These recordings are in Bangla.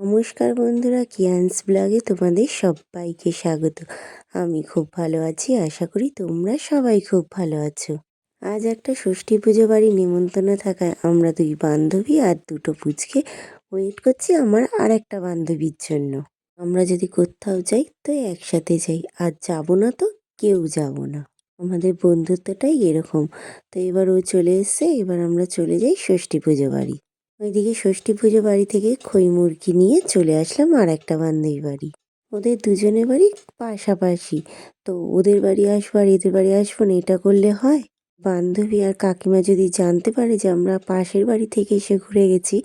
নমস্কার বন্ধুরা, কিয়ান্স ব্লগে তোমাদের সবাইকে স্বাগত। আমি খুব ভালো আছি, আশা করি তোমরা সবাই খুব ভালো আছো। আজ একটা ষষ্ঠী পুজো বাড়ি নেমন্তন্ন থাকায় আমরা দুই বান্ধবী আর দুটো পুচকে ওয়েট করছি আমার আর একটা বান্ধবীর জন্য। আমরা যদি কোথাও যাই তো একসাথে যাই, আর যাবো না তো কেউ যাব না। আমাদের বন্ধুত্বটাই এরকম। তো এবার ও চলে এসছে, এবার আমরা চলে যাই ষষ্ঠী পুজো বাড়ি। ওইদিকে ষষ্ঠী পুজো বাড়ি থেকে খই মুরগি নিয়ে চলে আসলাম আর একটা বান্ধবী বাড়ি। ওদের দুজনের বাড়ি পাশাপাশি, তো ওদের বাড়ি আসবো আর এদের বাড়ি আসবো না, এটা করলে হয়? বান্ধবী আর কাকিমা যদি জানতে পারে যে আমরা পাশের বাড়ি থেকে এসে ঘুরে গেছি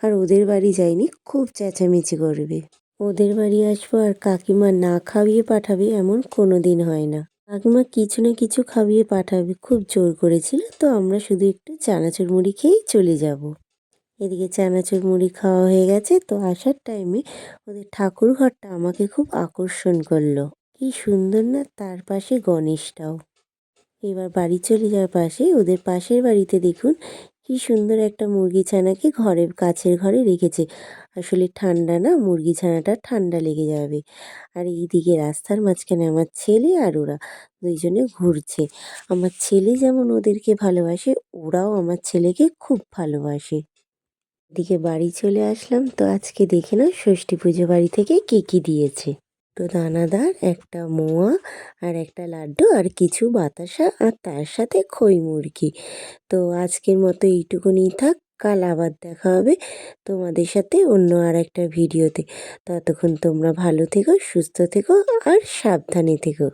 আর ওদের বাড়ি যাইনি, খুব চেঁচামেচি করবে। ওদের বাড়ি আসবো আর কাকিমা না খাইয়ে পাঠাবে এমন কোনো দিন হয় না। কাকিমা কিছু না কিছু খাইয়ে পাঠাবে, খুব জোর করেছিল, তো আমরা শুধু একটু চানাচুর মুড়ি খেয়েই চলে যাব। এদিকে চানাচুর মুড়ি খাওয়া হয়ে গেছে, তো আসার টাইমে ওদের ঠাকুর ঘরটা আমাকে খুব আকর্ষণ করলো। কি সুন্দর না, তার পাশে গণেশটাও। এবার বাড়ি চলে যাওয়ার পাশে ওদের পাশের বাড়িতে দেখুন কি সুন্দর একটা মুরগি ছানাকে ঘরের কাছের ঘরে রেখেছে। আসলে ঠান্ডা না, মুরগি ছানাটা ঠান্ডা লেগে যাবে। আর এইদিকে রাস্তার মাঝখানে আমার ছেলে আর ওরা দুইজনে ঘুরছে। আমার ছেলে যেমন ওদেরকে ভালোবাসে, ওরাও আমার ছেলেকে খুব ভালোবাসে। এদিকে বাড়ি চলে আসলাম, তো আজকে দেখে নাও ষষ্ঠী পুজো বাড়ি থেকে কি কি দিয়েছে। তো দানাদার, একটা মোয়া আর একটা লাড্ডু আর কিছু বাতাসা আর তার সাথে খই মুরগি। তো আজকের মতো এইটুকুনি থাক, কাল আবার দেখা হবে তোমাদের সাথে অন্য আর একটা ভিডিওতে। ততক্ষণ তোমরা ভালো থেকো, সুস্থ থেকো আর সাবধানে থেকো।